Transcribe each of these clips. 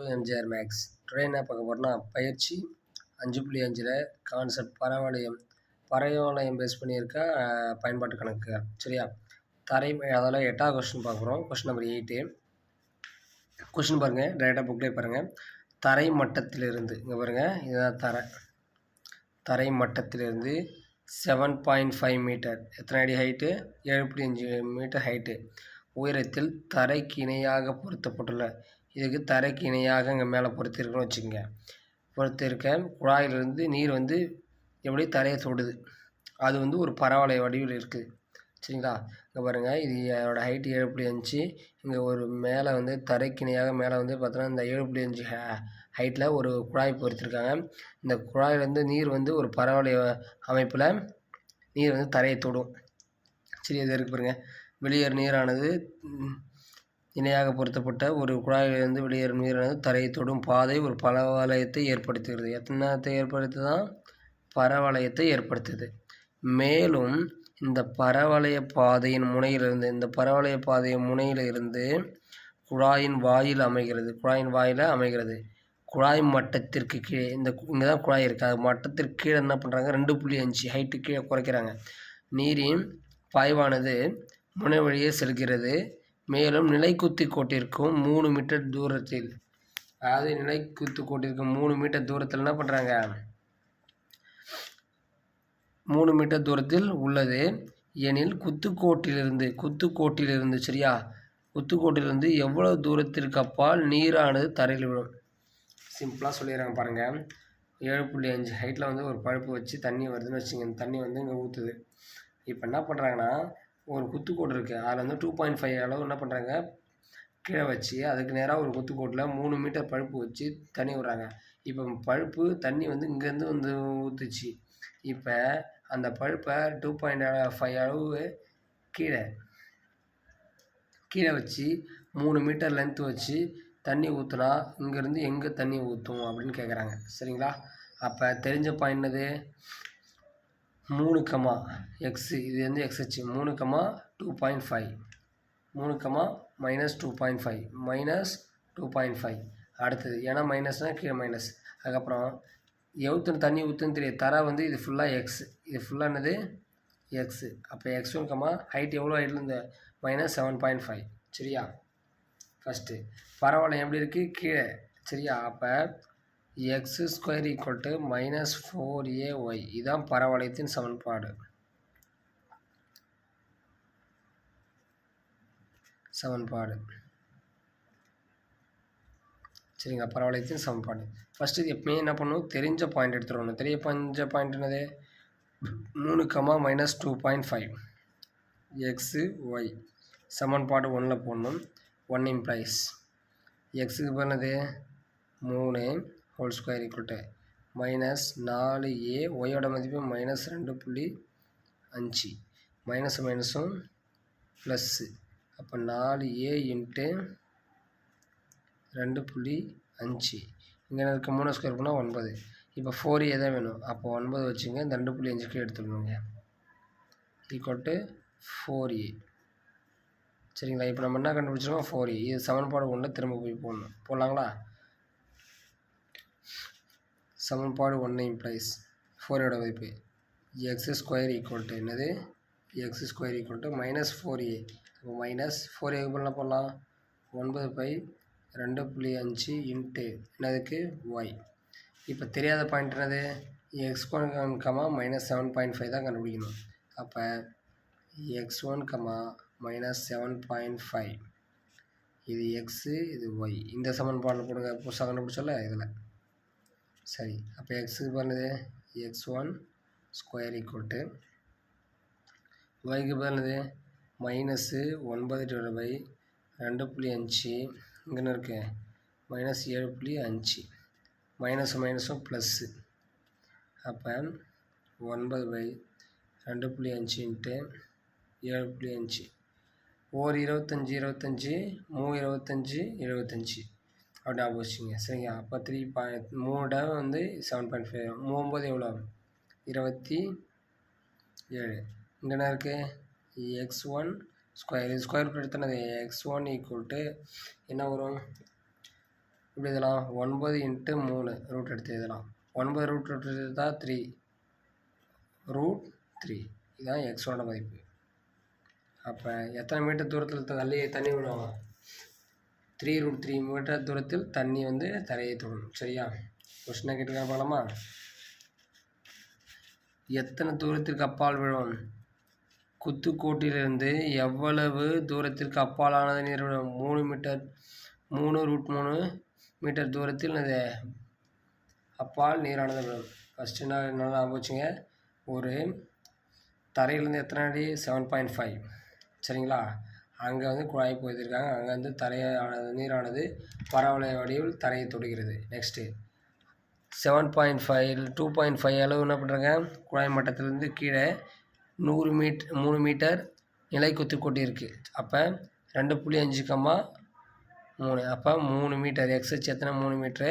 MGR maths today என்ன பார்க்க போகிறோம்னா பயிற்சி 5.5ல் கான்செப்ட் பரவளையம் பேஸ் பண்ணியிருக்க பயன்பாட்டு கணக்கு சரியா. அதில் 8வது கொஸ்டின் பார்க்குறோம். Question number 8. கொஸ்டின் பாருங்கள், டைரெக்டாக புக்லேயே பாருங்கள். தரை மட்டத்திலிருந்து இங்கே பாருங்கள், இதுதான் தரை மட்டத்திலிருந்து 7.5 மீட்டர், எத்தனை அடி ஹைட்டு? 7.5 மீட்டர் ஹைட்டு உயரத்தில் தரைக்கு இணையாக பொருத்தப்பட்டுள்ள, இதுக்கு தரைக்கு இணையாக இங்கே மேலே பொருத்திருக்குன்னு வச்சுக்கோங்க. பொருத்திருக்க குழாயிலிருந்து நீர் எப்படி தரையை தொடுது, அது ஒரு பரவளைய வடிவில் இருக்குது சரிங்களா. இங்கே பாருங்கள், இது அதோட ஹைட்டு 7.5. இங்கே ஒரு மேலே தரைக்கு இணையாக மேலே பார்த்தோன்னா இந்த 7.5 ஹைட்டில் ஒரு குழாய் பொருத்திருக்காங்க. இந்த குழாயிலேருந்து நீர் ஒரு பரவளைய அமைப்பில் நீர் தரையை தொடும் சரி. இது இருக்குது பாருங்கள், வெளியேறும் நீரானது இணையாக பொருத்தப்பட்ட ஒரு குழாயிலிருந்து வெளியேறும் நீரானது தரையை தொடும் பாதை ஒரு பரவளையத்தை ஏற்படுத்துகிறது. எத்தனை ஏற்படுத்துதான்? பரவளையத்தை ஏற்படுத்துது. மேலும் இந்த பரவளைய பாதையின் முனையிலிருந்து குழாயின் வாயில் அமைகிறது. குழாய் மட்டத்திற்கு கீழே இங்கே தான் குழாய் இருக்குது, அது மட்டத்திற்கு கீழே என்ன பண்ணுறாங்க, 2.5 ஹைட்டு கீழே குறைக்கிறாங்க. நீரின் பாய்வானது முனை வழியே செல்கிறது. மேலும் நிலைக்குத்தி கோட்டிற்கும் 3 மீட்டர் தூரத்தில், அதாவது நிலைக்குத்து கோட்டிற்கும் 3 மீட்டர் தூரத்தில் என்ன பண்ணுறாங்க, 3 மீட்டர் தூரத்தில் உள்ளது எனில் குத்துக்கோட்டிலிருந்து சரியா, குத்துக்கோட்டிலிருந்து எவ்வளவு தூரத்திற்கு அப்பால் நீரானது தரையில் விடும். சிம்பிளாக சொல்லிடுறாங்க பாருங்கள். 7.5 ஹைட்டில் ஒரு பழுப்பு வச்சு தண்ணி வருதுன்னு வச்சுங்க. இந்த தண்ணி இங்கே ஊற்றுது. இப்போ என்ன பண்ணுறாங்கன்னா, ஒரு குத்துக்கோடு இருக்குது, அதில் 2.5 அளவு என்ன பண்ணுறாங்க கீழே வச்சு, அதுக்கு நேராக ஒரு குத்துக்கோட்டில் 3 மீட்டர் பழுப்பு வச்சு தண்ணி விடுறாங்க. இப்போ பழுப்பு தண்ணி இங்கேருந்து ஊற்றுச்சு. இப்போ அந்த பழுப்பை 2.5 அளவு கீழே வச்சு 3 மீட்டர் லென்த்து வச்சு தண்ணி ஊற்றுனா இங்கேருந்து எங்கே தண்ணி ஊற்றும் அப்படின்னு கேட்குறாங்க சரிங்களா. அப்போ தெரிஞ்ச பாயிண்ட் என்னது, 3, எக்ஸு, இது எக்ஸ் அச்சு, 3, 2.5 -2.5 அடுத்தது, ஏன்னா மைனஸ்னால் கீழே மைனஸ். அதுக்கப்புறம் எவ்வளோ தண்ணி ஊற்றுன்னு தெரியாது, தர இது ஃபுல்லாக எக்ஸ், இது ஃபுல்லாக என்னது எக்ஸு. அப்போ x1, ஹைட் எவ்வளோ ஹைட்லேருந்து -7.5 சரியா. ஃபஸ்ட்டு பரவளையம் எப்படி இருக்குது, கீழே சரியா. அப்போ x² -4ay, இதுதான் பரவளையத்தின் சமன்பாடு. சரிங்க, பரவளையத்தின் சமன்பாடு. ஃபஸ்ட்டு இது எப்பவுமே என்ன பண்ணணும், தெரிஞ்ச பாயிண்ட் எடுத்துடணும். தெரிஞ்ச பாயிண்ட் என்னது, 3, -2.5 xy சமன்பாடு 1ல் போடணும். 1 implies எக்ஸுக்கு பண்ணது 3 ஹோல் ஸ்கொயர் -4a, ஒய்யோட மதிப்பு -2.5, மைனஸும் ப்ளஸ்ஸு. அப்போ 4a × 2.5, இங்கே இருக்க 3 ஸ்கொயர் பண்ணால் 9. இப்போ 4a தான் வேணும், அப்போ 9 வச்சுங்க, இந்த 2.5க்கு எடுத்துக்கணுங்க, =4a சரிங்களா. இப்போ நம்ம என்ன கண்டுபிடிச்சிருக்கோம், 4a. இது சமன்பாடு 1 திரும்ப போய் போடலாங்களா. சமன்பாடு 1 implies 4ஓட மதிப்பு x² என்னது, x² -4a. அப்போ -4a போடலாம், 9/2.5 என்னதுக்கு y. இப்போ தெரியாத பாயிண்ட் என்னது, x1, -7.5 தான் கண்டுபிடிக்கணும். அப்போ x1, -7.5, இது எக்ஸு, இது ஒய். இந்த சமன்பாடில் போடுங்க, புதுசாக கண்டுபிடிச்சல இதில் சரி. அப்போ எக்ஸுக்கு பண்ணது x1² ஒய்க்கு பண்ணது -9/2.5, இங்கே இருக்கு -7.5, மைனஸும் ப்ளஸ்ஸு. அப்போ 9/2.5 × 7.5, 25 25 3 25 அப்படி ஞாபகம் வச்சுங்க சரிங்க. அப்போ 3 7.5, 9 எவ்வளோ 27. இங்கே என்ன இருக்குது, x1² ஸ்கொயர் ரூட் எடுத்தனது x1 என்ன வரும், எப்படி எழுதலாம் 9 × 3 ரூட் எடுத்து எழுதலாம் 9 ரூட் எடுத்தால் 3 √3 இதுதான் எக்ஸோட மதிப்பு. அப்போ எத்தனை மீட்டர் தூரத்தில் தண்ணி விடும் 3√3 மீட்டர் தூரத்தில் தண்ணி வந்து தரையை தொடரும். சரியா? கொஸ்டினை கேட்டுக்காக போகலாமா? எத்தனை தூரத்திற்கு அப்பால் விழும் குத்துக்கோட்டிலிருந்து எவ்வளவு தூரத்திற்கு அப்பாலானது நீர் விடும் 3 மீட்டர் 3√3 மீட்டர் தூரத்தில் அது அப்பால் நீரானது விடும். ஃபஸ்ட்டு என்ன ஆரம்பிச்சுங்க, ஒரு தரையிலேருந்து எத்தனை அடி 7.5 சரிங்களா? அங்கே வந்து குழாய் போயிருக்காங்க, அங்கே வந்து நீரானது பரவளைய வடிவில் தரையை தொடுகிறது. நெக்ஸ்ட்டு 7.5 2.5 அளவு என்ன பண்ணுறாங்க, குழாய் மட்டத்திலேருந்து கீழே 3 மீட்டர் நிலை குத்துக்கோட்டி இருக்குது. அப்போ 2.5, 3 அப்போ 3 மீட்டர் எக்ஸ்ஹெச் எத்தனை 3 மீட்ரு,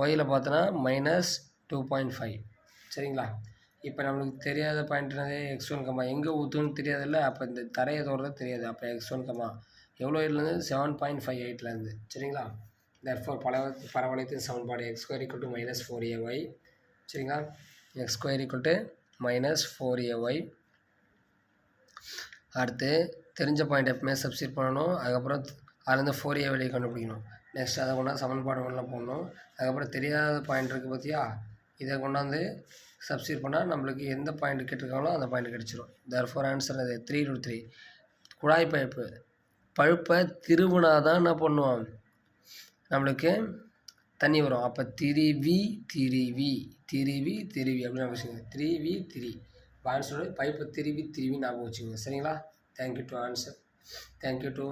ஒயில் பார்த்தோன்னா -2.5 சரிங்களா? இப்போ நம்மளுக்கு தெரியாத பாயிண்ட் என்னது x1, எங்கே ஊற்றுன்னு தெரியாதுல்ல, அப்போ இந்த தரையை தோறது தெரியாது. அப்போ x1 எவ்வளோ இதுலேருந்து 7.58லேருந்து சரிங்களா? therefore பரவளையத்தின் சமன்பாடு x² -4ay சரிங்களா? x² -4ay. அடுத்து தெரிஞ்ச பாயிண்ட் எப்பவுமே சப்ஸ்டிட் பண்ணணும். அதுக்கப்புறம் அதுலேருந்து 4a வெளியே கண்டுபிடிக்கணும். நெக்ஸ்ட் அதை கொண்டாந்து சமன்பாடு ஒன்றில் போடணும். அதுக்கப்புறம் தெரியாத பாயிண்ட் இருக்குது பார்த்தியா, இதை கொண்டாந்து சப்ஸ்டிட் பண்ணால் நம்மளுக்கு எந்த பாயிண்ட் கேட்டிருக்காங்களோ அந்த பாயிண்ட் கிடச்சிரும். therefore ஆன்சர் அது 3√3. குழாய் பழுப்பை திருவினா தான் என்ன பண்ணுவோம், நம்மளுக்கு தண்ணி வரும். அப்போ திரிவி அப்படின்னு வச்சுக்கோங்க. 3v3 ஆன்சரோட பைப்பை திருவி ஞாபகம் வச்சுக்கோங்க. சரிங்களா? Thank you to answer. Thank you to